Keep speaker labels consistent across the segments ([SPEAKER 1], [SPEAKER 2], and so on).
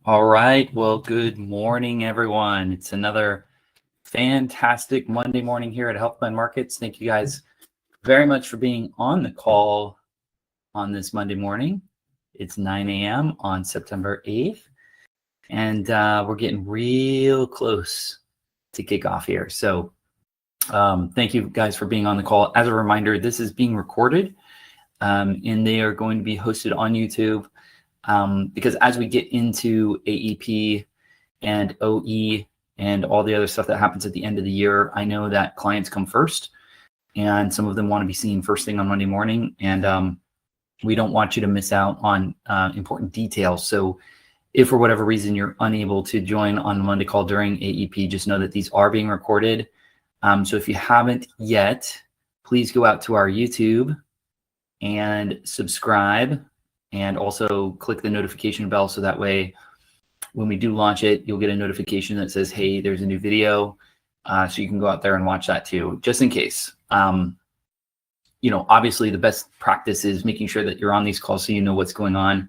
[SPEAKER 1] All right. Well, good morning, everyone. It's another fantastic Monday morning here at Health Plan Markets. Thank you guys very much for being on the call on this Monday morning. It's 9 a.m. on September 8th, and we're getting real close to kickoff here. So thank you guys for being on the call. As a reminder, this is being recorded, and they are going to be hosted on YouTube. Because as we get into AEP and OE and all the other stuff that happens at the end of the year, I know that clients come first, and some of them want to be seen first thing on Monday morning, and we don't want you to miss out on important details. So if for whatever reason you're unable to join on the Monday call during AEP, just know that these are being recorded. So if you haven't yet, please go out to our YouTube and subscribe, and also click the notification bell so that way when we do launch it, you'll get a notification that says, hey, there's a new video. So you can go out there and watch that too, just in case. Obviously the best practice is making sure that you're on these calls so you know what's going on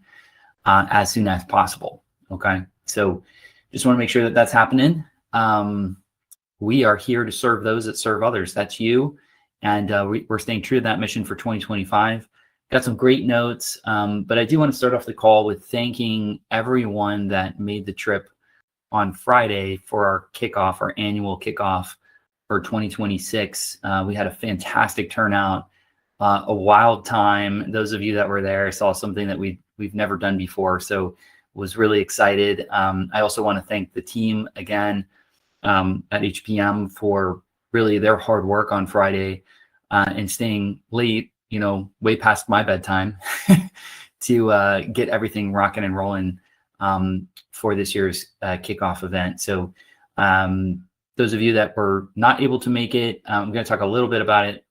[SPEAKER 1] as soon as possible. Okay. So just want to make sure that that's happening. We are here to serve those that serve others. That's you. And we're staying true to that mission for 2025. Got some great notes, but I do want to start off the call with thanking everyone that made the trip on Friday for our kickoff, our annual kickoff for 2026. We had a fantastic turnout, a wild time. Those of you that were there saw something that we've never done before, so was really excited. I also want to thank the team again at HPM for really their hard work on Friday and staying late, way past my bedtime to get everything rocking and rolling for this year's kickoff event. So those of you that were not able to make it, I'm going to talk a little bit about it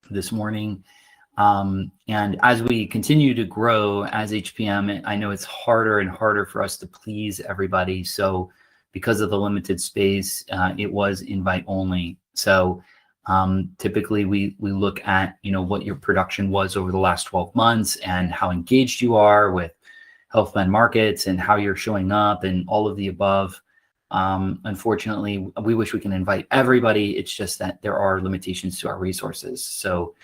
[SPEAKER 1] this morning. And as we continue to grow as HPM, I know it's harder and harder for us to please everybody. So because of the limited space, it was invite only. So typically we look at, what your production was over the last 12 months and how engaged you are with Health Plan Markets and how you're showing up and all of the above. Unfortunately, we wish we can invite everybody. It's just that there are limitations to our resources. So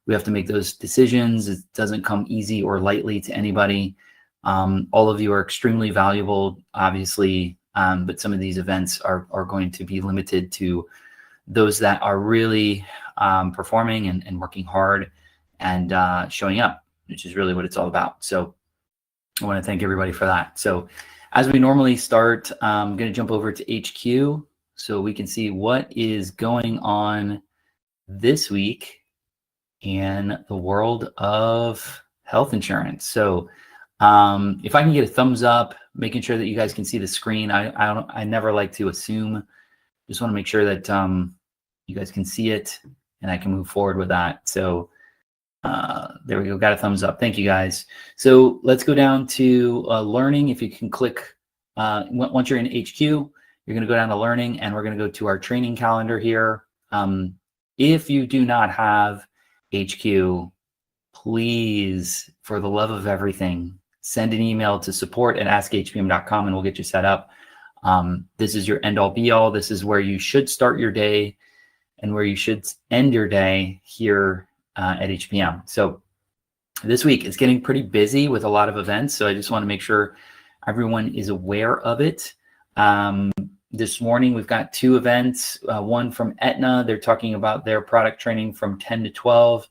[SPEAKER 1] we have to make those decisions. It doesn't come easy or lightly to anybody. All of you are extremely valuable, obviously, but some of these events are going to be limited to those that are really performing and working hard and showing up, which is really what it's all about. So I want to thank everybody for that. So as we normally start, I'm going to jump over to HQ so we can see what is going on this week in the world of health insurance. So if I can get a thumbs up, making sure that you guys can see the screen. I never like to assume. Just want to make sure that you guys can see it and I can move forward with that. So there we go. Got a thumbs up. Thank you guys. So let's go down to learning. If you can click, once you're in HQ, you're going to go down to learning and we're going to go to our training calendar here. If you do not have HQ, please, for the love of everything, send an email to support@askhpm.com and we'll get you set up. This is your end all be all. This is where you should start your day and where you should end your day here at HPM. So this week it's getting pretty busy with a lot of events. So I just want to make sure everyone is aware of it. This morning we've got two events, one from Aetna. They're talking about their product training from 10 to 12.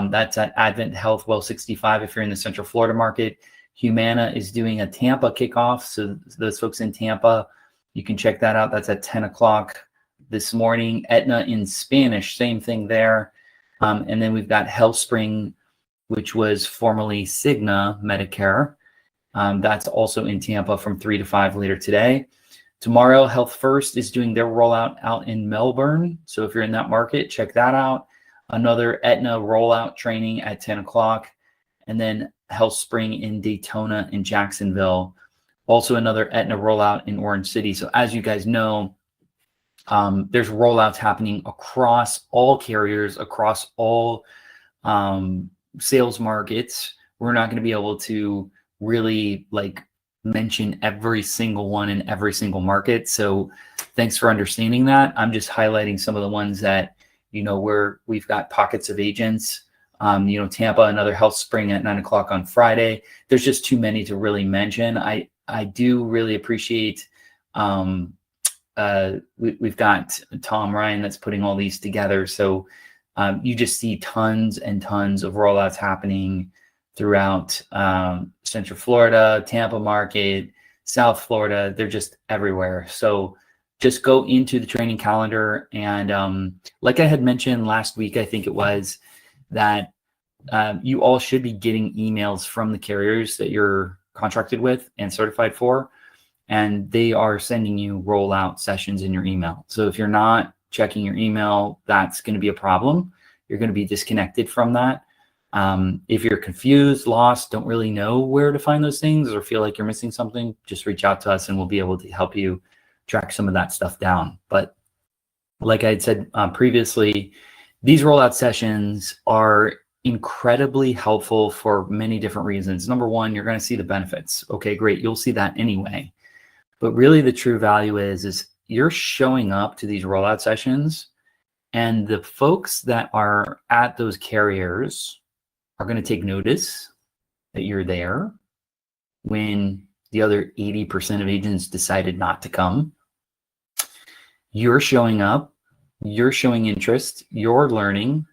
[SPEAKER 1] That's at Advent Health Well 65 if you're in the Central Florida market. Humana is doing a Tampa kickoff. So those folks in Tampa, you can check that out. That's at 10 o'clock this morning. Aetna in Spanish, same thing there. And then we've got HealthSpring, which was formerly Cigna Medicare. That's also in Tampa from 3 to 5 later today. Tomorrow, Health First is doing their rollout out in Melbourne. So if you're in that market, check that out. Another Aetna rollout training at 10 o'clock. And then HealthSpring in Daytona and Jacksonville. Also another Aetna rollout in Orange City. So as you guys know, there's rollouts happening across all carriers, across all sales markets. We're not going to be able to really mention every single one in every single market. So thanks for understanding that. I'm just highlighting some of the ones that, we've got pockets of agents. Tampa, another Health Spring at 9 o'clock on Friday. There's just too many to really mention. I do really appreciate, we've got Tom Ryan that's putting all these together. So you just see tons and tons of rollouts happening throughout Central Florida, Tampa market, South Florida. They're just everywhere. So just go into the training calendar. And like I had mentioned last week, I think it was, that you all should be getting emails from the carriers that you're contracted with and certified for, and they are sending you rollout sessions in your email. So if you're not checking your email, that's going to be a problem. You're going to be disconnected from that. If you're confused, lost, don't really know where to find those things, or feel like you're missing something, just reach out to us and we'll be able to help you track some of that stuff down. But like I had said previously, these rollout sessions are incredibly helpful for many different reasons. Number one, you're going to see the benefits. Okay, great. You'll see that anyway. But really the true value is you're showing up to these rollout sessions, and the folks that are at those carriers are going to take notice that you're there when the other 80% of agents decided not to come. You're showing up, you're showing interest, you're learning,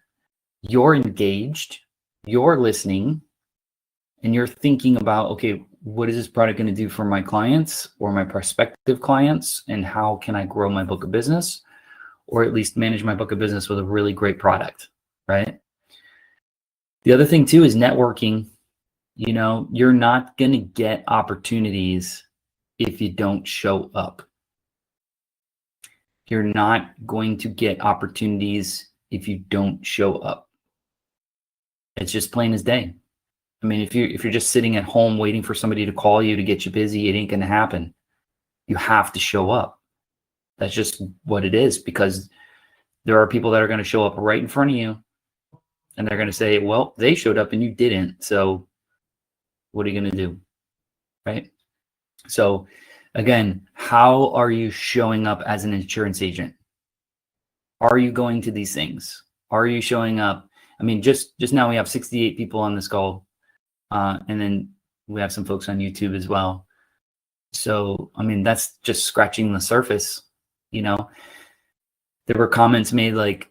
[SPEAKER 1] you're engaged, you're listening, and you're thinking about, okay, what is this product going to do for my clients or my prospective clients, and how can I grow my book of business, or at least manage my book of business with a really great product, right? The other thing too is networking. You're not going to get opportunities if you don't show up. You're not going to get opportunities if you don't show up. It's just plain as day. I mean, if you're just sitting at home waiting for somebody to call you to get you busy, it ain't going to happen. You have to show up. That's just what it is, because there are people that are going to show up right in front of you, and they're going to say, well, they showed up and you didn't. So what are you going to do? Right? So again, how are you showing up as an insurance agent? Are you going to these things? Are you showing up? I mean, just now we have 68 people on this call. And then we have some folks on YouTube as well. So, I mean, that's just scratching the surface. There were comments made like,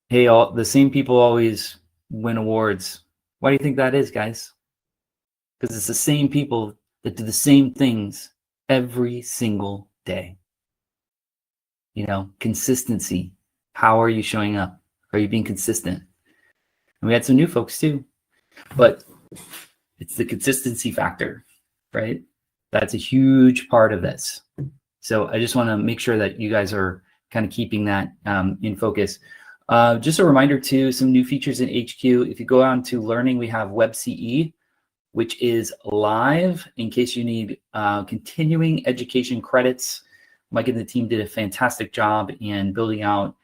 [SPEAKER 1] hey, the same people always win awards. Why do you think that is, guys? Because it's the same people that do the same things every single day. Consistency. How are you showing up? Are you being consistent? And we had some new folks too, but it's the consistency factor, right? That's a huge part of this. So I just want to make sure that you guys are kind of keeping that in focus. Just a reminder too, some new features in HQ. If you go on to learning, we have WebCE, which is live in case you need continuing education credits. Mike and the team did a fantastic job in building out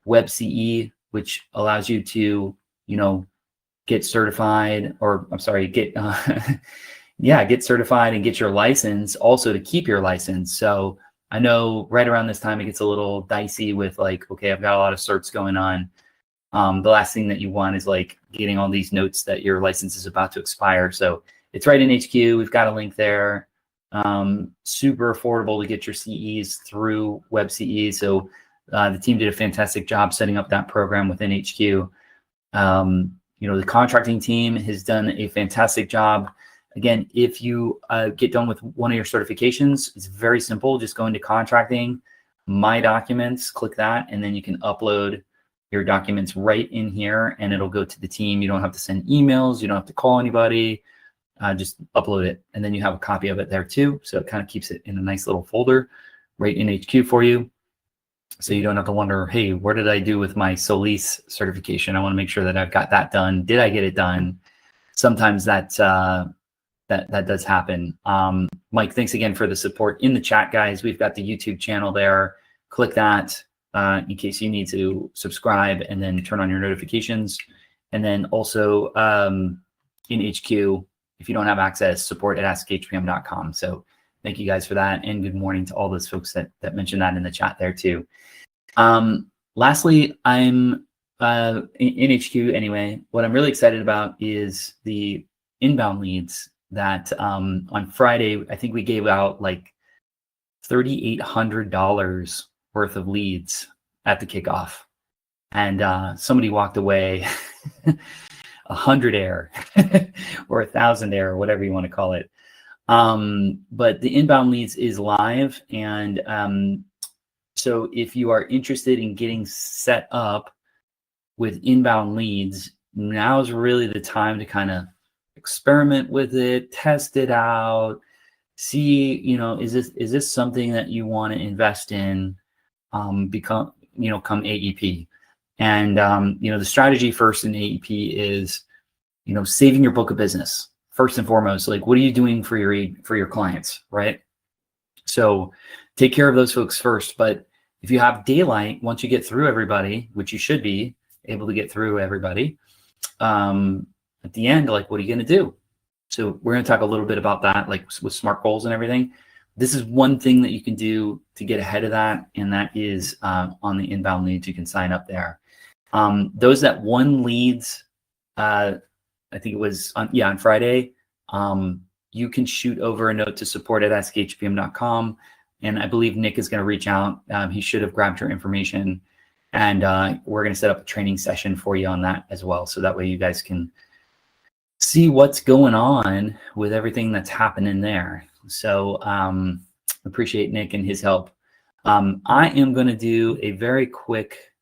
[SPEAKER 1] WebCE, which allows you to, get certified, or I'm sorry, get certified and get your license, also to keep your license. So I know right around this time it gets a little dicey with like, okay, I've got a lot of certs going on. The last thing that you want is like getting all these notes that your license is about to expire. So it's right in HQ. We've got a link there. Super affordable to get your CEs through WebCE. So the team did a fantastic job setting up that program within HQ. The contracting team has done a fantastic job. Again, if you get done with one of your certifications, it's very simple. Just go into contracting, My Documents, click that, and then you can upload your documents right in here, and it'll go to the team. You don't have to send emails. You don't have to call anybody. Just upload it, and then you have a copy of it there too. So it kind of keeps it in a nice little folder right in HQ for you. So you don't have to wonder, hey, what did I do with my Solis certification? I want to make sure that I've got that done. Did I get it done? Sometimes that does happen. Mike, thanks again for the support in the chat, guys. We've got the YouTube channel there. Click that in case you need to subscribe, and then turn on your notifications. And then also in HQ, if you don't have access, support at askhpm.com. So Thank you guys for that. And good morning to all those folks that mentioned that in the chat there too. Lastly, I'm in HQ anyway. What I'm really excited about is the inbound leads that on Friday, I think we gave out like $3,800 worth of leads at the kickoff. And somebody walked away 100 air or 1,000 air or whatever you want to call it. But the inbound leads is live. And so if you are interested in getting set up with inbound leads, now is really the time to kind of experiment with it, test it out, see, is this something that you want to invest in, come AEP. And, the strategy first in AEP is, saving your book of business first and foremost. Like, what are you doing for your clients, right? So take care of those folks first. But if you have daylight, once you get through everybody, which you should be able to get through everybody, at the end, like, what are you going to do? So we're going to talk a little bit about that, like with SMART goals and everything. This is one thing that you can do to get ahead of that, and that is on the inbound leads. You can sign up there. Those that won leads, I think it was on Friday, you can shoot over a note to support@askhpm.com. And I believe Nick is going to reach out. He should have grabbed your information. And we're going to set up a training session for you on that as well. So that way you guys can see what's going on with everything that's happening there. So appreciate Nick and his help. I am going to do a very quick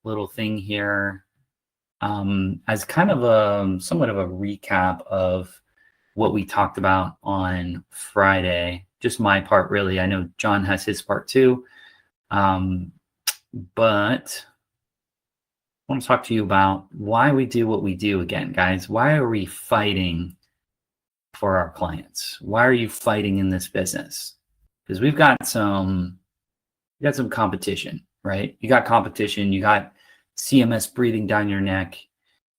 [SPEAKER 1] little thing here as kind of somewhat of a recap of what we talked about on Friday. Just my part, really. I know John has his part too. But I want to talk to you about why we do what we do again, guys. Why are we fighting for our clients? Why are you fighting in this business? Because we've got some competition, right? You got competition, you got CMS breathing down your neck,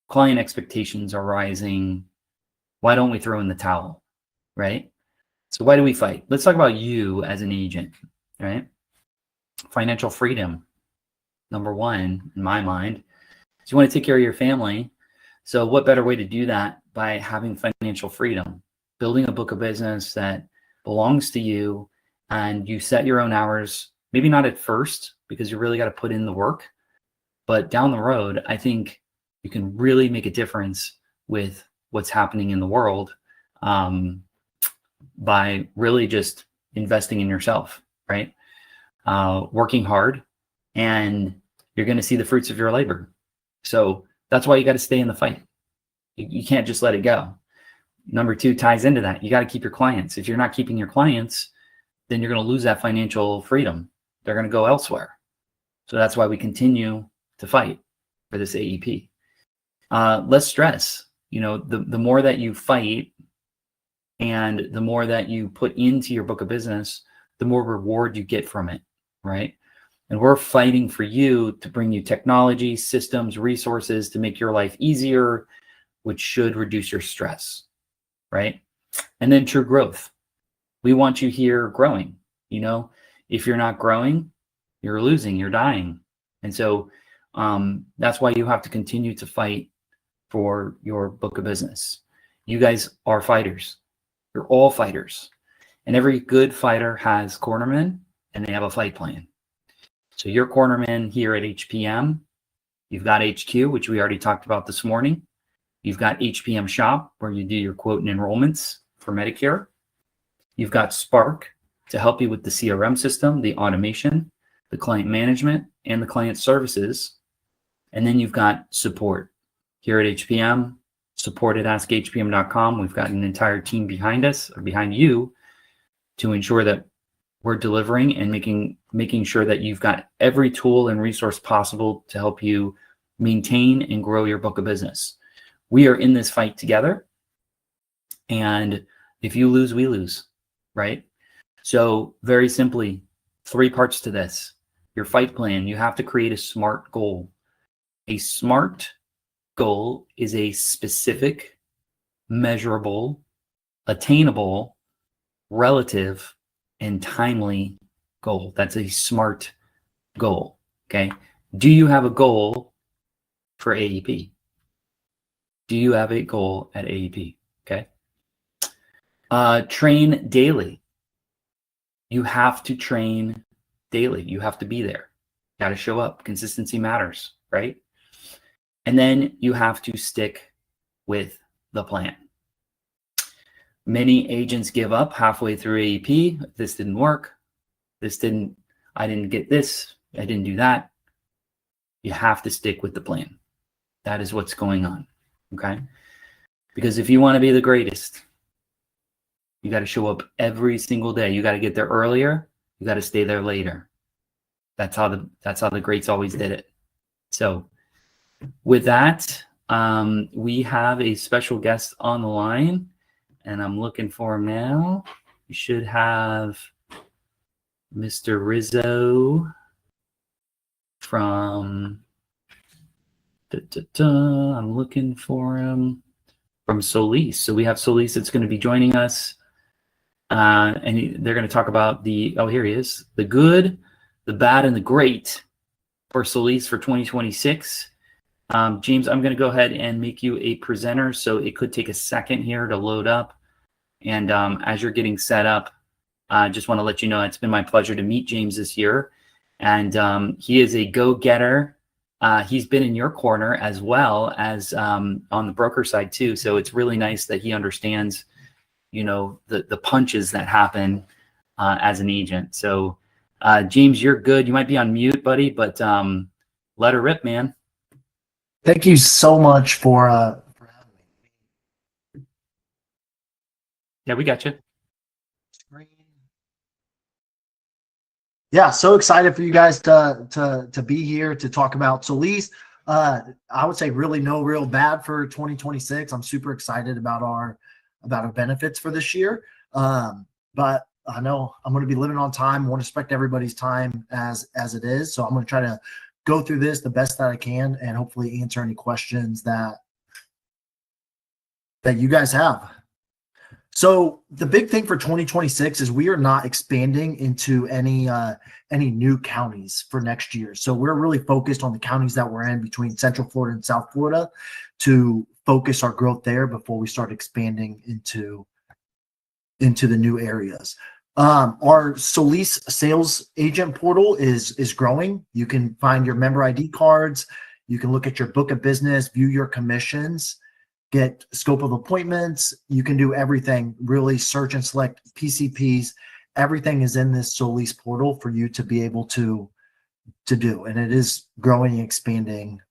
[SPEAKER 1] client expectations are rising. Why don't we throw in the towel, right? So why do we fight? Let's talk about you as an agent, right? Financial freedom. Number one, in my mind, is you want to take care of your family. So what better way to do that by having financial freedom, building a book of business that belongs to you, and you set your own hours, maybe not at first because you really got to put in the work, but down the road, I think you can really make a difference with what's happening in the world by really just investing in yourself, right? Working hard, and you're going to see the fruits of your labor. So that's why you got to stay in the fight. You can't just let it go. Number two ties into that. You got to keep your clients. If you're not keeping your clients, then you're going to lose that financial freedom. They're going to go elsewhere. So that's why we continue to fight for this AEP. Less stress. The more that you fight and the more that you put into your book of business, the more reward you get from it, right? And we're fighting for you to bring you technology, systems, resources to make your life easier, which should reduce your stress, right? And then true growth. We want you here growing. If you're not growing, you're losing, you're dying. And so that's why you have to continue to fight for your book of business. You guys are fighters. You're all fighters. And every good fighter has cornermen, and they have a fight plan. So your cornermen here at HPM, you've got HQ, which we already talked about this morning. You've got HPM Shop, where you do your quote and enrollments for Medicare. You've got Spark to help you with the CRM system, the automation, the client management, and the client services. And then you've got support here at HPM, support at askhpm.com. We've got an entire team behind us, or behind you, to ensure that we're delivering and making sure that you've got every tool and resource possible to help you maintain and grow your book of business. We are in this fight together. And if you lose, we lose, right? So very simply, 3 parts to this. Your fight plan, you have to create a SMART goal. A SMART goal is a specific, measurable, attainable, relative, and timely goal. That's a SMART goal. Okay. Do you have a goal for AEP? Do you have a goal at AEP? Okay. Train daily. You have to train daily. You have to be there. Got to show up. Consistency matters, right? And then you have to stick with the plan. Many agents give up halfway through AEP. This didn't work. I didn't get this. I didn't do that. You have to stick with the plan. That is what's going on. Okay. Because if you want to be the greatest, you got to show up every single day. You got to get there earlier. You got to stay there later. That's how the greats always did it. So with that, we have a special guest on the line, and I'm looking for him now. We should have Mr. Rizzo from, I'm looking for him from Solis. So we have Solis that's going to be joining us. And they're going to talk about here he is, the good, the bad, and the great for Solis for 2026. James, I'm going to go ahead and make you a presenter. So it could take a second here to load up. And as you're getting set up, I just want to let you know it's been my pleasure to meet James this year. And he is a go-getter. He's been in your corner as well as on the broker side too. So it's really nice that he understands, the punches that happen as an agent. So James, you're good. You might be on mute, buddy, but let her rip, man.
[SPEAKER 2] Thank you so much for having me.
[SPEAKER 1] Yeah, we got you.
[SPEAKER 2] Yeah, so excited for you guys to be here to talk about Solis. I would say really no real bad for 2026. I'm super excited about our benefits for this year. But I know I'm going to be living on time. I want to respect everybody's time as it is. So I'm going to try to go through this the best that I can and hopefully answer any questions that you guys have. So the big thing for 2026 is we are not expanding into any new counties for next year. So we're really focused on the counties that we're in between Central Florida and South Florida to focus our growth there before we start expanding into the new areas. Our Solis sales agent portal is growing. You can find your member ID cards. You can look at your book of business, view your commissions, get scope of appointments. You can do everything, really search and select PCPs. Everything is in this Solis portal for you to be able to do. And it is growing and expanding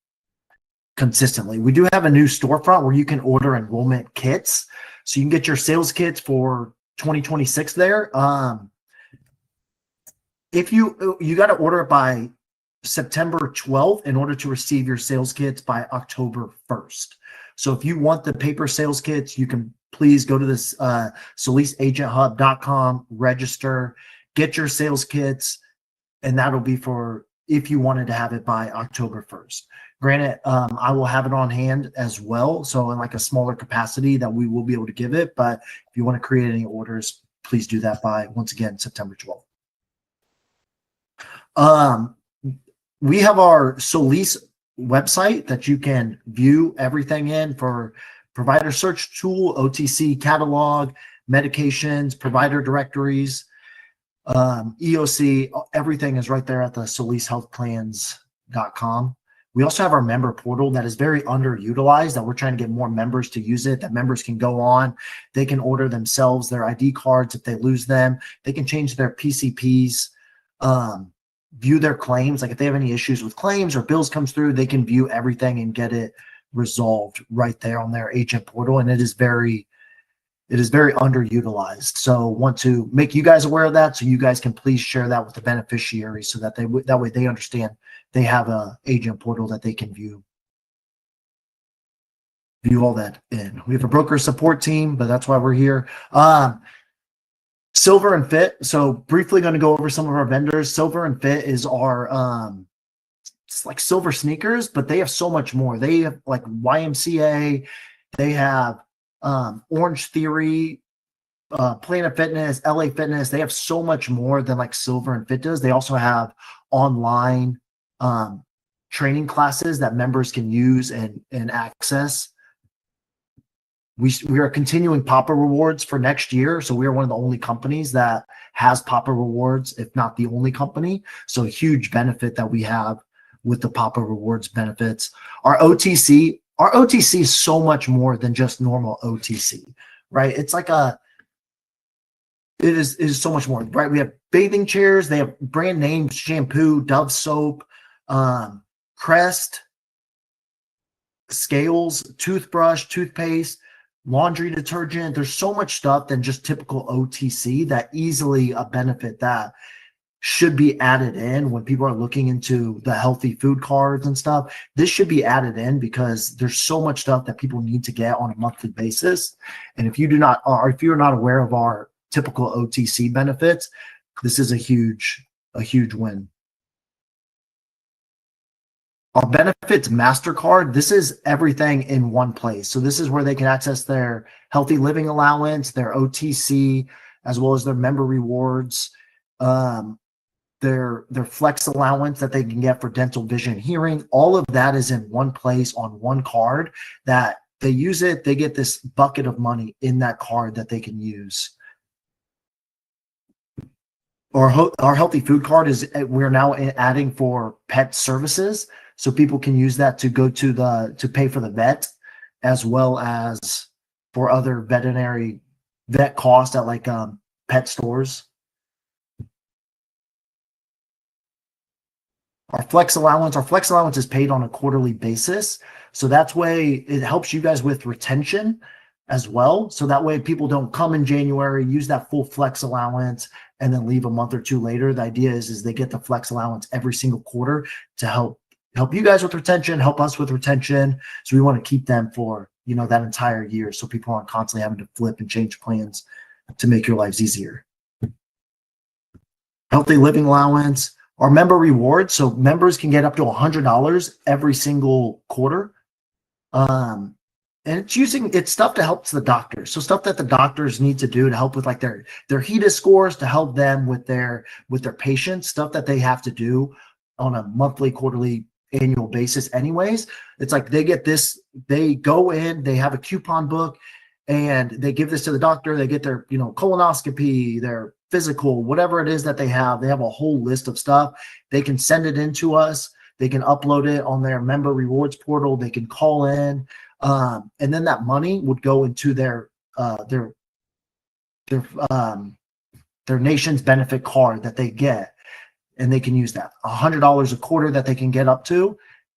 [SPEAKER 2] consistently. We do have a new storefront where you can order enrollment kits. So you can get your sales kits for 2026 there. If you got to order it by September 12th in order to receive your sales kits by October 1st. So if you want the paper sales kits, you can please go to this solisagenthub.com, register, get your sales kits, and that'll be for if you wanted to have it by October 1st. Granted, I will have it on hand as well, so in like a smaller capacity that we will be able to give it. But if you want to create any orders, please do that by, once again, September 12th. We have our Solis website that you can view everything in for provider search tool, OTC catalog, medications, provider directories, EOC, everything is right there at the solishealthplans.com. We also have our member portal that is very underutilized, that we're trying to get more members to use it, that members can go on. They can order themselves their ID cards if they lose them. They can change their PCPs, view their claims. Like if they have any issues with claims or bills comes through, they can view everything and get it resolved right there on their agent portal. And it is very underutilized. So want to make you guys aware of that, so you guys can please share that with the beneficiaries, so that that way they understand they have a agent portal that they can view all that in. We have a broker support team, but that's why we're here. Silver and Fit. So briefly going to go over some of our vendors. Silver and Fit is our it's like silver sneakers, but they have so much more. They have like YMCA, they have Orange Theory, Planet Fitness, LA Fitness, they have so much more than like Silver and Fit does. They also have online training classes that members can use and access. We are continuing Papa Rewards for next year. So we are one of the only companies that has Papa Rewards, if not the only company. So a huge benefit that we have with the Papa Rewards benefits. Our OTC is so much more than just normal OTC, right? It's like it is so much more, right? We have bathing chairs, they have brand name shampoo, Dove soap, Crest, scales, toothbrush, toothpaste, laundry detergent. There's so much stuff than just typical OTC that easily a benefit that should be added in when people are looking into the healthy food cards and stuff. This should be added in because there's so much stuff that people need to get on a monthly basis. And if you do not, or if you're not aware of our typical OTC benefits, this is a huge win. Our benefits MasterCard, this is everything in one place. So this is where they can access their healthy living allowance, their OTC, as well as their member rewards, their flex allowance that they can get for dental, vision, hearing. All of that is in one place on one card that they use it. They get this bucket of money in that card that they can use. Our healthy food card is, we're now adding for pet services. So people can use that to go to pay for the vet, as well as for other vet costs at like pet stores. Our flex allowance is paid on a quarterly basis. So that's way it helps you guys with retention as well. So that way people don't come in January, use that full flex allowance, and then leave a month or two later. The idea is they get the flex allowance every single quarter to help you guys with retention, help us with retention. So we want to keep them for, that entire year. So people aren't constantly having to flip and change plans to make your lives easier. Healthy living allowance, our member rewards. So members can get up to $100 every single quarter. And it's stuff to help the doctors. So stuff that the doctors need to do to help with like their HEDIS scores, to help them with their patients, stuff that they have to do on a monthly, quarterly, annual basis anyways. It's like they get this, they go in, they have a coupon book, and they give this to the doctor. They get their colonoscopy, their physical, whatever it is that they have a whole list of stuff. They can send it in to us. They can upload it on their member rewards portal. They can call in, and then that money would go into their nation's benefit card that they get. And they can use that $100 a quarter that they can get up to,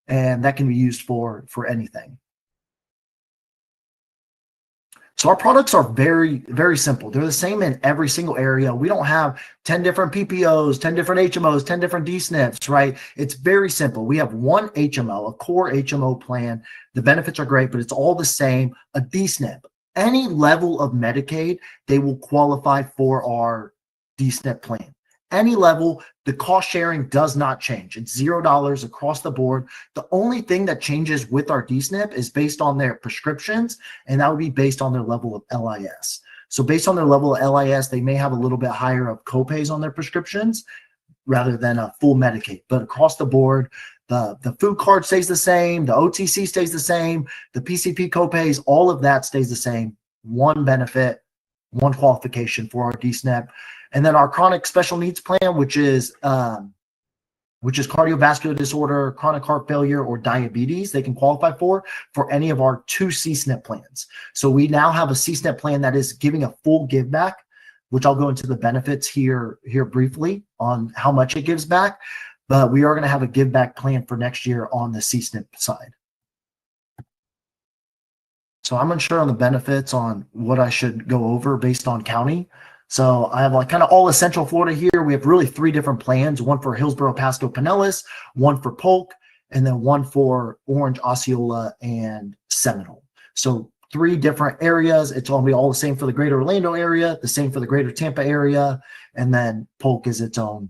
[SPEAKER 2] and that can be used for anything. So our products are very, very simple. They're the same in every single area. We don't have 10 different PPOs, 10 different HMOs, 10 different DSNPs, right? It's very simple. We have one HMO, a core HMO plan. The benefits are great, but it's all the same. A DSNP, any level of Medicaid, they will qualify for our DSNP plan. Any level, the cost sharing does not change. It's $0 across the board. The only thing that changes with our DSNP is based on their prescriptions, and that would be based on their level of LIS. So based on their level of LIS, they may have a little bit higher of copays on their prescriptions rather than a full Medicaid. But across the board, the food card stays the same, the OTC stays the same, the PCP copays, all of that stays the same. One benefit, one qualification for our DSNP. And then our chronic special needs plan, which is cardiovascular disorder, chronic heart failure, or diabetes, they can qualify for any of our 2 CSNP plans. So we now have a CSNP plan that is giving a full give back, which I'll go into the benefits here briefly on how much it gives back. But we are going to have a give back plan for next year on the CSNP side. So I'm unsure on the benefits on what I should go over based on county. So I have like kind of all of Central Florida here. We have really 3 different plans, one for Hillsborough, Pasco, Pinellas, one for Polk, and then one for Orange, Osceola, and Seminole. So 3 different areas. It's going to be all the same for the greater Orlando area, the same for the greater Tampa area, and then Polk is its own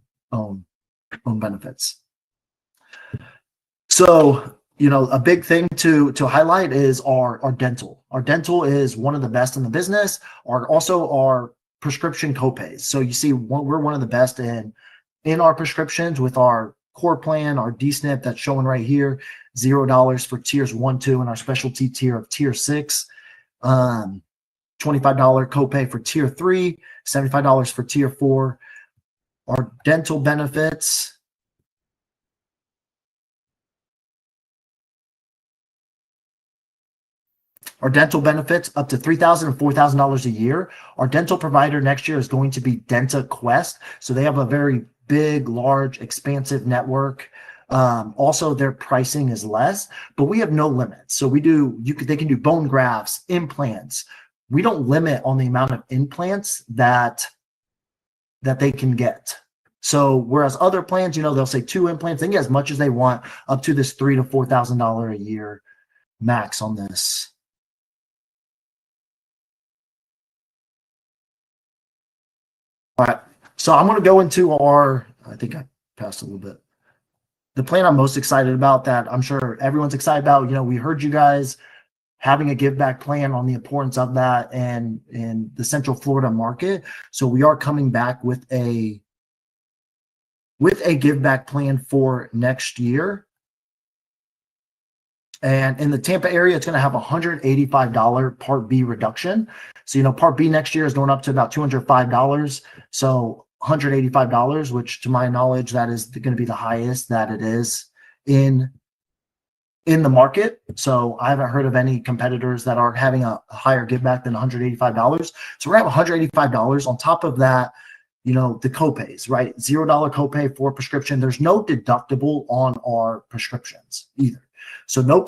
[SPEAKER 2] benefits. So a big thing to highlight is our dental. Our dental is one of the best in the business. Our prescription copays. So you see, we're one of the best in our prescriptions with our core plan, our DSNP that's showing right here, $0 for tiers 1, 2, and our specialty tier of tier 6. $25 copay for tier 3, $75 for tier 4. Our dental benefits. Our dental benefits up to $3,000 and $4,000 a year. Our dental provider next year is going to be DentaQuest. So they have a very big, large, expansive network. Also, their pricing is less, but we have no limits. So they can do bone grafts, implants. We don't limit on the amount of implants that they can get. So whereas other plans, they'll say 2 implants, they can get as much as they want, up to this $3,000 to $4,000 a year max on this. All right, so I'm going to go into I think I passed a little bit. The plan I'm most excited about, that I'm sure everyone's excited about, we heard you guys having a give back plan on the importance of that and in the Central Florida market. So we are coming back with a give back plan for next year. And in the Tampa area, it's going to have a $185 Part B reduction. So, Part B next year is going up to about $205. So $185, which to my knowledge, that is going to be the highest that it is in the market. So I haven't heard of any competitors that are having a higher give back than $185. So we're going to have $185 on top of that. The copays, right? $0 copay for prescription. There's no deductible on our prescriptions either. So no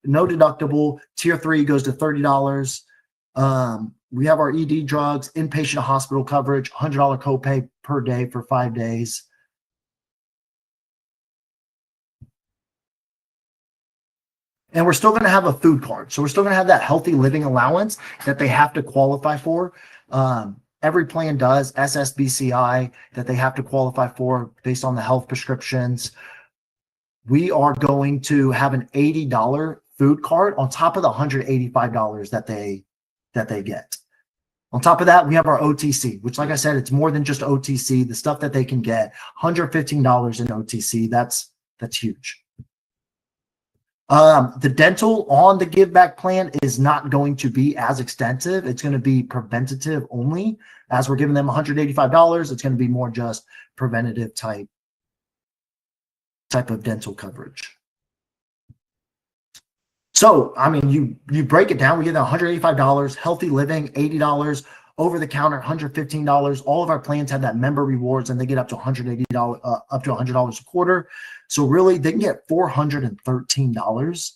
[SPEAKER 2] deductible. Tier 3 goes to $30. We have our ED drugs, inpatient hospital coverage, $100 copay per day for 5 days. And we're still going to have a food card. So we're still going to have that healthy living allowance that they have to qualify for. Every plan does, SSBCI, that they have to qualify for based on the health prescriptions. We are going to have an $80 food card on top of the $185 that they get. On top of that, we have our OTC, which, like I said, it's more than just OTC. The stuff that they can get, $115 in OTC, that's huge. The dental on the give back plan is not going to be as extensive. It's going to be preventative only. As we're giving them $185, it's going to be more just preventative type of dental coverage. So, you break it down, we get $185, healthy living, $80, over the counter, $115. All of our plans have that member rewards, and they get up to $180, up to $100 a quarter. So really, they can get $413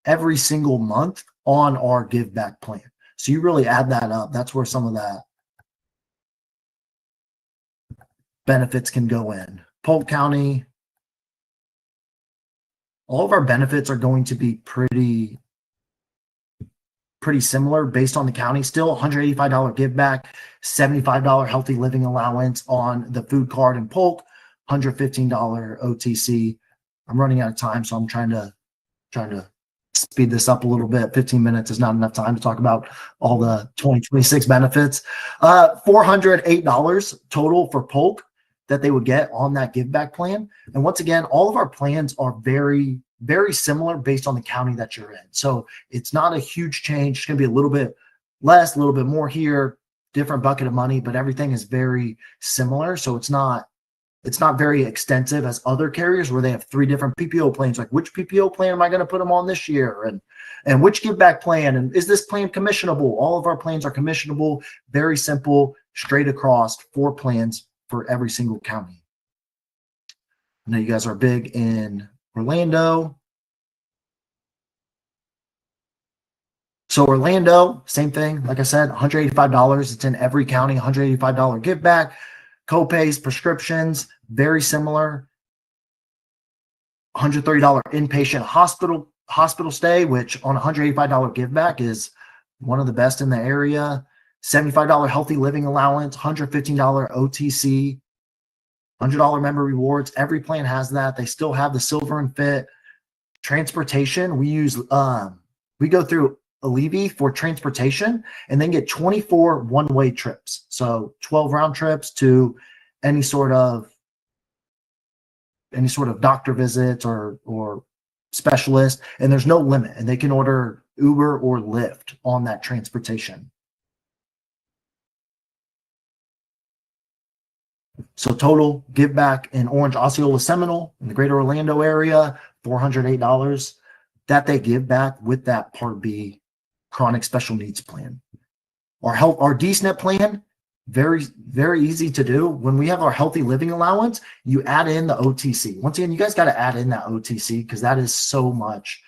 [SPEAKER 2] every single month on our give back plan. So you really add that up. That's where some of that benefits can go in. Polk County, all of our benefits are going to be pretty similar based on the county. Still $185 give back, $75 healthy living allowance on the food card in Polk, $115 OTC. I'm running out of time, so I'm trying to speed this up a little bit. 15 minutes is not enough time to talk about all the 2026 benefits. $408 total for Polk that they would get on that give back plan. And once again, all of our plans are very, very similar based on the county that you're in. So it's not a huge change. It's going to be a little bit less, a little bit more here, different bucket of money, but everything is very similar. So it's not very extensive as other carriers where they have 3 different PPO plans. Like, which PPO plan am I going to put them on this year? And which give back plan? And is this plan commissionable? All of our plans are commissionable, very simple, straight across, 4 plans for every single county. I know you guys are big in Orlando. So Orlando, same thing. Like I said, $185. It's in every county, $185 give back. Copays, prescriptions, very similar. $130 inpatient hospital stay, which on $185 give back is one of the best in the area. $75 healthy living allowance, $115 OTC, $100 member rewards. Every plan has that. They still have the silver and fit. transportation, we go through Allevi for transportation and then get 24 one-way trips. So 12 round trips to any sort of doctor visits or specialist, and there's no limit, and they can order Uber or Lyft on that transportation. So total give back in Orange, Osceola, Seminole, in the greater Orlando area, $408 that they give back with that Part B chronic special needs plan. Our DSNP plan, very, very easy to do. When we have our healthy living allowance, you add in the OTC. Once again, you guys got to add in that OTC because that is so much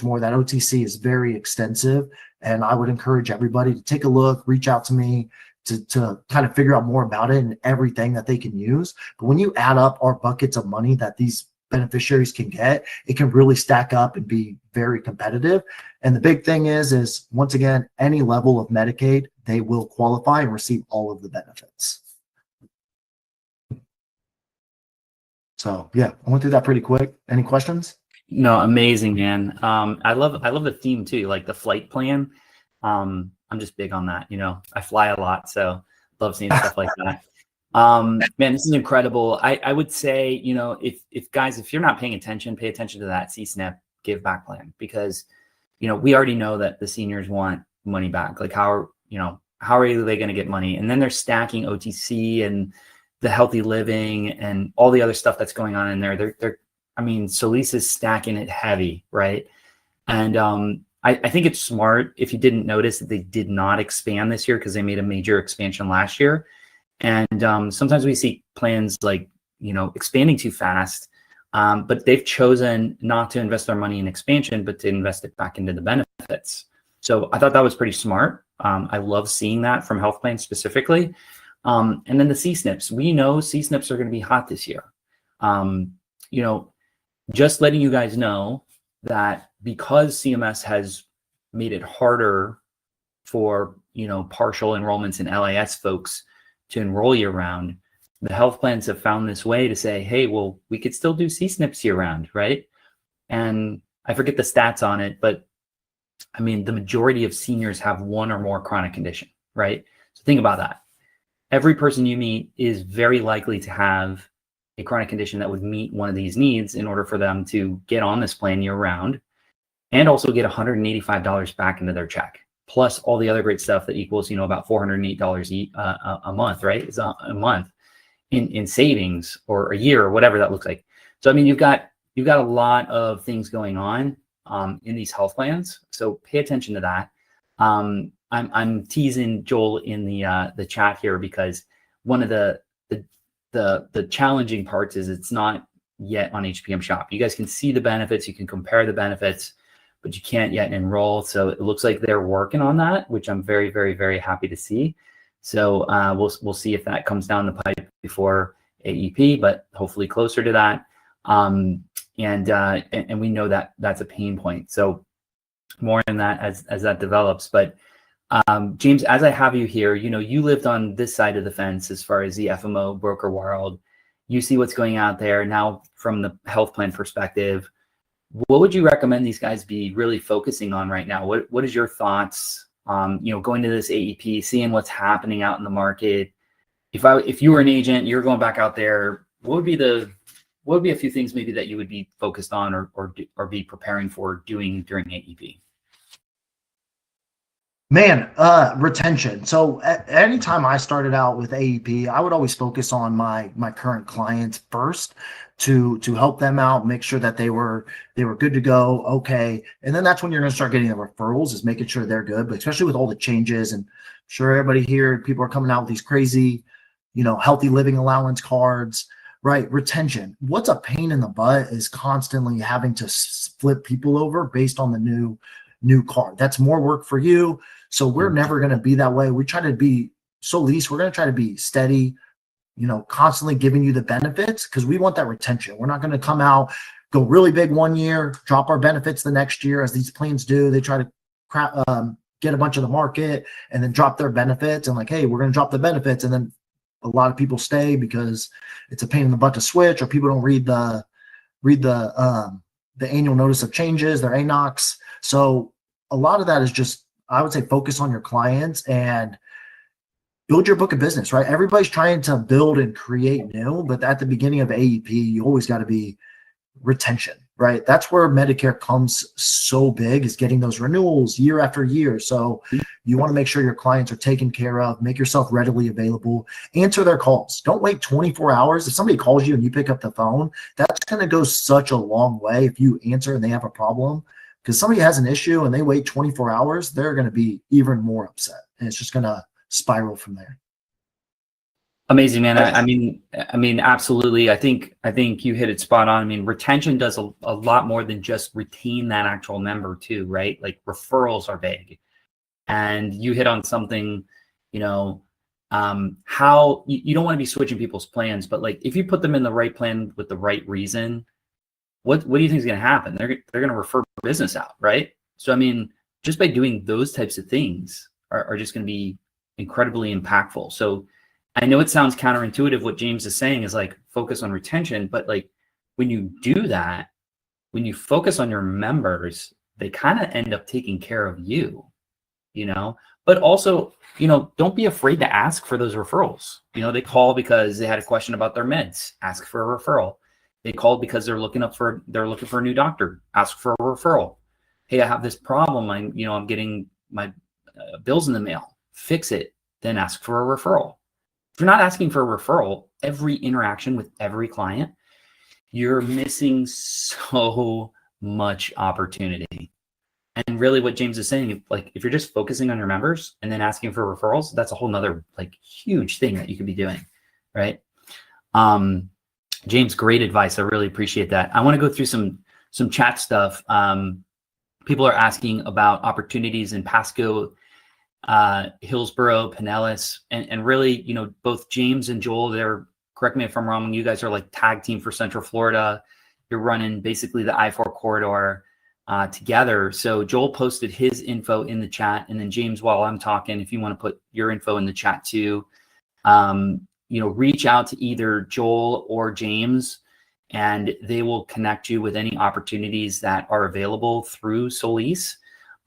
[SPEAKER 2] more. That OTC is very extensive, and I would encourage everybody to take a look, reach out to me to kind of figure out more about it and everything that they can use. But when you add up our buckets of money that these beneficiaries can get, it can really stack up and be very competitive. And the big thing is once again, any level of Medicaid, they will qualify and receive all of the benefits. So yeah, I went through that pretty quick. Any questions?
[SPEAKER 1] No, amazing, man. I love the theme too, like the flight plan. I'm just big on that. I fly a lot, so love seeing stuff like that. Man, this is incredible. I would say, if guys, if you're not paying attention, pay attention to that CSNP give back plan, because, we already know that the seniors want money back. Like how are they going to get money? And then they're stacking OTC and the healthy living and all the other stuff that's going on in there. Solis is stacking it heavy, right? And I think it's smart, if you didn't notice, that they did not expand this year because they made a major expansion last year. And sometimes we see plans like, expanding too fast, but they've chosen not to invest their money in expansion, but to invest it back into the benefits. So I thought that was pretty smart. I love seeing that from health plans specifically. And then the CSNPs, we know CSNPs are going to be hot this year. Just letting you guys know that because CMS has made it harder for, partial enrollments in LIS folks to enroll year round, the health plans have found this way to say, hey, well, we could still do CSNPs year round, right? And I forget the stats on it, but the majority of seniors have one or more chronic condition, right? So think about that. Every person you meet is very likely to have a chronic condition that would meet one of these needs in order for them to get on this plan year round and also get $185 back into their check, plus all the other great stuff that equals, about $408 a month, right? It's a month in savings, or a year, or whatever that looks like. So, you've got a lot of things going on in these health plans. So pay attention to that. I'm teasing Joel in the chat here because one of the challenging parts is it's not yet on HPM Shop. You guys can see the benefits, you can compare the benefits, but you can't yet enroll. So it looks like they're working on that, which I'm very, very, very happy to see. So we'll see if that comes down the pipe before AEP, but hopefully closer to that. And we know that that's a pain point. So more on that as that develops. But James, as I have you here, you lived on this side of the fence as far as the FMO broker world. You see what's going out there now from the health plan perspective. What would you recommend these guys be really focusing on right now? What is your thoughts? Going to this AEP, seeing what's happening out in the market. If you were an agent, you're going back out there, what would be a few things maybe that you would be focused on or be preparing for doing during AEP?
[SPEAKER 2] Man, retention. So anytime I started out with AEP, I would always focus on my current clients first to help them out, make sure that they were good to go. Okay. And then that's when you're going to start getting the referrals, is making sure they're good, but especially with all the changes, and I'm sure everybody here, people are coming out with these crazy, healthy living allowance cards, right? Retention. What's a pain in the butt is constantly having to flip people over based on the new card. That's more work for you. So we're never going to be that way. We try to be we're going to try to be steady, constantly giving you the benefits, because we want that retention. We're not going to come out, go really big one year, drop our benefits the next year, as these plans do. They try to get a bunch of the market and then drop their benefits and hey, we're going to drop the benefits. And then a lot of people stay because it's a pain in the butt to switch, or people don't read the the annual notice of changes, their ANOCs. So a lot of that is just, I would say, focus on your clients and build your book of business, right? Everybody's trying to build and create new, but at the beginning of AEP, you always got to be retention, right? That's where Medicare comes so big, is getting those renewals year after year. So you want to make sure your clients are taken care of, make yourself readily available, answer their calls. Don't wait 24 hours. If somebody calls you and you pick up the phone, that's going to go such a long way. If you answer and they have a problem, because somebody has an issue and they wait 24 hours, they're going to be even more upset. And it's just going to spiral from there.
[SPEAKER 1] Amazing, man. I mean, absolutely. I think you hit it spot on. I mean, retention does a lot more than just retain that actual member too, right? Like referrals are big, and you hit on something, how you don't want to be switching people's plans, but like if you put them in the right plan with the right reason, what do you think is going to happen? They're going to refer business out, right? So, I mean, just by doing those types of things are just going to be incredibly impactful. So I know it sounds counterintuitive. What James is saying is like focus on retention, but like when you do that, when you focus on your members, they kind of end up taking care of you, but also, don't be afraid to ask for those referrals. They call because they had a question about their meds, ask for a referral. They called because they're looking for a new doctor, ask for a referral. Hey, I have this problem. I'm getting my bills in the mail, fix it, then ask for a referral. If you're not asking for a referral, every interaction with every client, you're missing so much opportunity. And really what James is saying, like if you're just focusing on your members and then asking for referrals, that's a whole nother like huge thing that you could be doing, right? James, great advice. I really appreciate that. I want to go through some chat stuff. People are asking about opportunities in Pasco, Hillsborough, Pinellas, and really, both James and Joel, correct me if I'm wrong, you guys are like tag team for Central Florida. You're running basically the I-4 corridor together. So Joel posted his info in the chat, and then James, while I'm talking, if you want to put your info in the chat too, reach out to either Joel or James, and they will connect you with any opportunities that are available through Solis.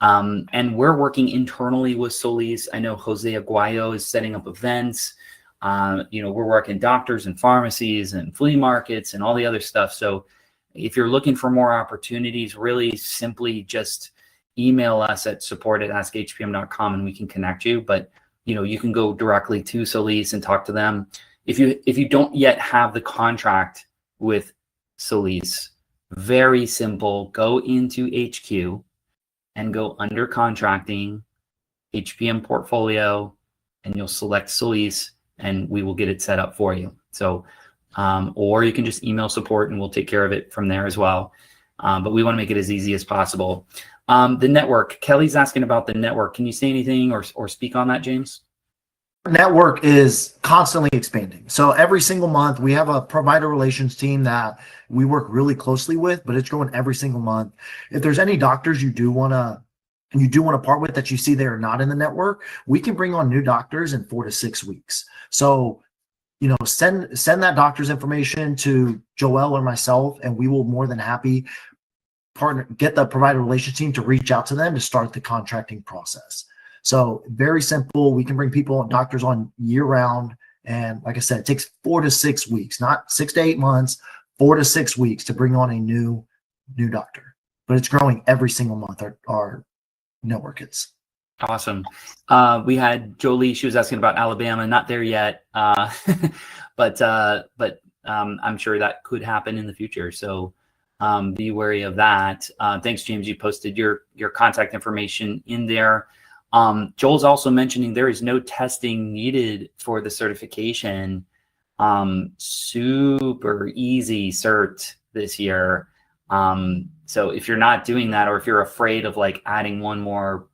[SPEAKER 1] And we're working internally with Solis. I know Jose Aguayo is setting up events. We're working doctors and pharmacies and flea markets and all the other stuff. So if you're looking for more opportunities, really simply just email us at support@askhpm.com and we can connect you. But you can go directly to Solis and talk to them. If you don't yet have the contract with Solis, very simple, go into HQ and go under contracting, HPM portfolio, and you'll select Solis and we will get it set up for you. So, or you can just email support and we'll take care of it from there as well. But we want to make it as easy as possible. The network, Kelly's asking about the network. Can you say anything or speak on that, James?
[SPEAKER 2] Network is constantly expanding. So every single month we have a provider relations team that we work really closely with, but it's growing every single month. If there's any doctors you do want to part with that you see they are not in the network, we can bring on new doctors in 4 to 6 weeks. So, send that doctor's information to Joel or myself, and we will more than happy get the provider relations team to reach out to them to start the contracting process. So very simple. We can bring doctors on year round. And like I said, it takes 4 to 6 weeks, not 6 to 8 months, 4 to 6 weeks to bring on a new doctor. But it's growing every single month, our network is.
[SPEAKER 1] Awesome. We had Jolie, she was asking about Alabama, not there yet. But I'm sure that could happen in the future. So be wary of that. Thanks, James. You posted your contact information in there. Joel's also mentioning there is no testing needed for the certification. Super easy cert this year. So if you're not doing that, or if you're afraid of like adding one more,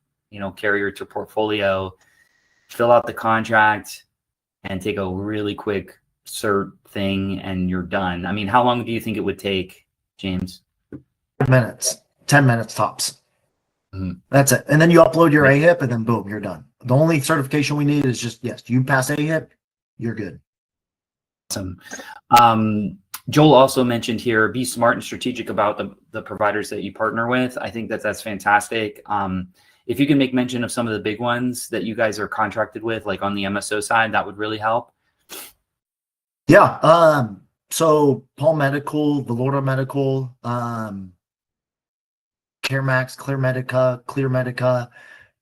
[SPEAKER 1] carrier to portfolio, fill out the contract and take a really quick cert thing and you're done. I mean, how long do you think it would take, James?
[SPEAKER 2] 10 minutes tops. That's it. And then you upload your AHIP and then boom, you're done. The only certification we need is just, yes, you pass AHIP, you're good.
[SPEAKER 1] Awesome. Joel also mentioned here, be smart and strategic about the providers that you partner with. I think that's fantastic. If you can make mention of some of the big ones that you guys are contracted with, like on the MSO side, that would really help.
[SPEAKER 2] Yeah. So Paul Medical, Valorta Medical, CareMax, Clear Medica.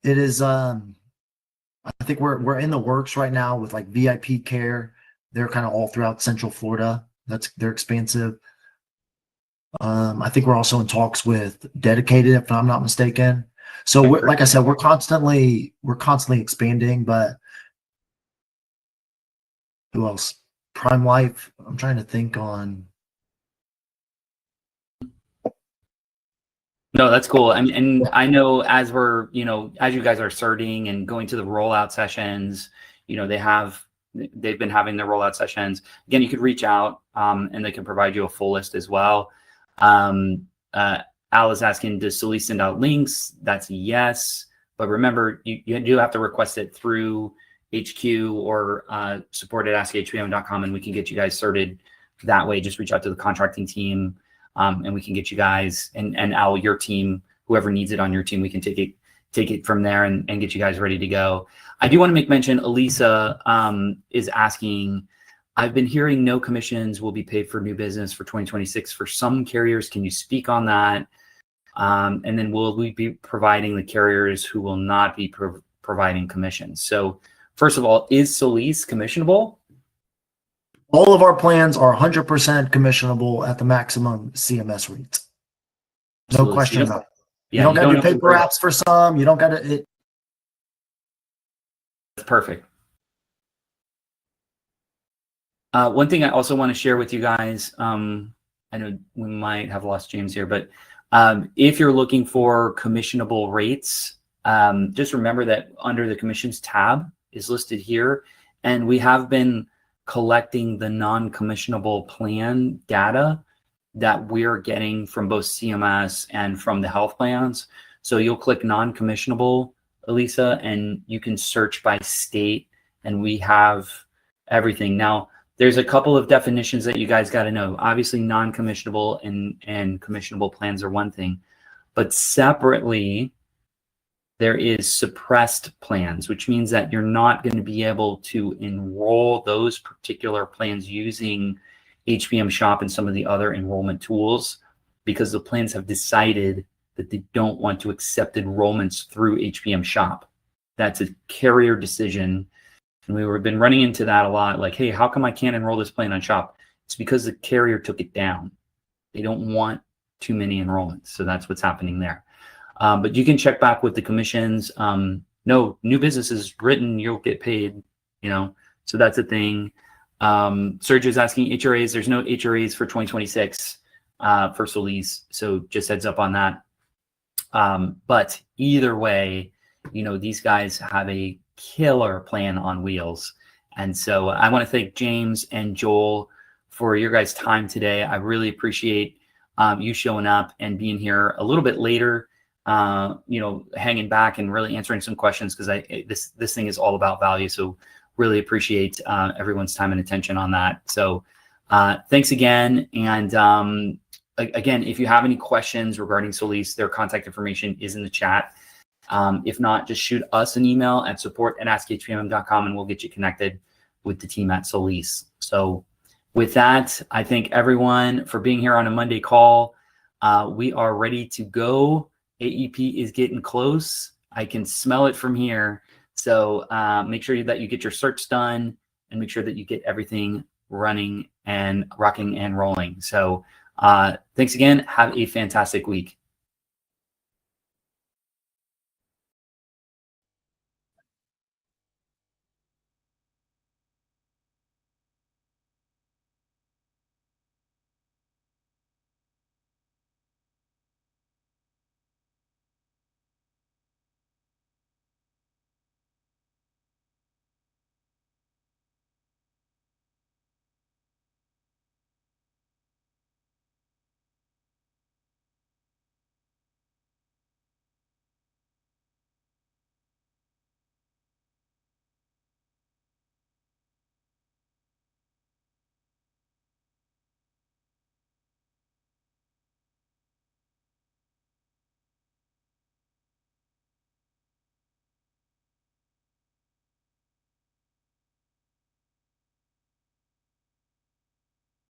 [SPEAKER 2] It is, I think we're in the works right now with like VIP Care. They're kind of all throughout Central Florida. They're expansive. I think we're also in talks with Dedicated, if I'm not mistaken. So like I said, we're constantly expanding, but who else? Prime Life. I'm trying to think on.
[SPEAKER 1] No, that's cool. I mean, and I know as we're, as you guys are starting and going to the rollout sessions, they've been having their rollout sessions. Again, you could reach out and they can provide you a full list as well. Al is asking, does Solis send out links? That's a yes. But remember, you do have to request it through HQ or support@askhpm.com, and we can get you guys started that way. Just reach out to the contracting team, and we can get you guys and Al, your team, whoever needs it on your team, we can take it from there and get you guys ready to go. I do want to make mention, Elisa is asking, I've been hearing no commissions will be paid for new business for 2026 for some carriers. Can you speak on that? And then will we be providing the carriers who will not be providing commissions? So first of all, is Solis commissionable?
[SPEAKER 2] All of our plans are 100% commissionable at the maximum CMS rates. No question about it. You don't got to do paper apps for some. You don't got to.
[SPEAKER 1] That's perfect. One thing I also want to share with you guys, I know we might have lost James here, but if you're looking for commissionable rates, just remember that under the commissions tab is listed here, and we have been collecting the non-commissionable plan data that we're getting from both CMS and from the health plans. So you'll click non-commissionable, Elisa, and you can search by state, and we have everything. Now, there's a couple of definitions that you guys got to know. Obviously, non-commissionable and commissionable plans are one thing, but separately, there is suppressed plans, which means that you're not going to be able to enroll those particular plans using HPM Shop and some of the other enrollment tools because the plans have decided that they don't want to accept enrollments through HPM Shop. That's a carrier decision. And we've been running into that a lot. Like, hey, how come I can't enroll this plan on Shop? It's because the carrier took it down. They don't want too many enrollments. So that's what's happening there. But you can check back with the commissions. No, new business is written, you'll get paid, so that's a thing. Sergio is asking HRAs. There's no HRAs for 2026 for Solis. So just heads up on that. But either way, these guys have a killer plan on wheels. And so I want to thank James and Joel for your guys' time today. I really appreciate you showing up and being here a little bit later, hanging back and really answering some questions because this thing is all about value. So really appreciate everyone's time and attention on that. So thanks again. And again, if you have any questions regarding Solis, their contact information is in the chat. If not, just shoot us an email at support@askhpm.com and we'll get you connected with the team at Solis. So with that, I thank everyone for being here on a Monday call. We are ready to go. AEP is getting close. I can smell it from here. So make sure that you get your certs done and make sure that you get everything running and rocking and rolling. So thanks again. Have a fantastic week.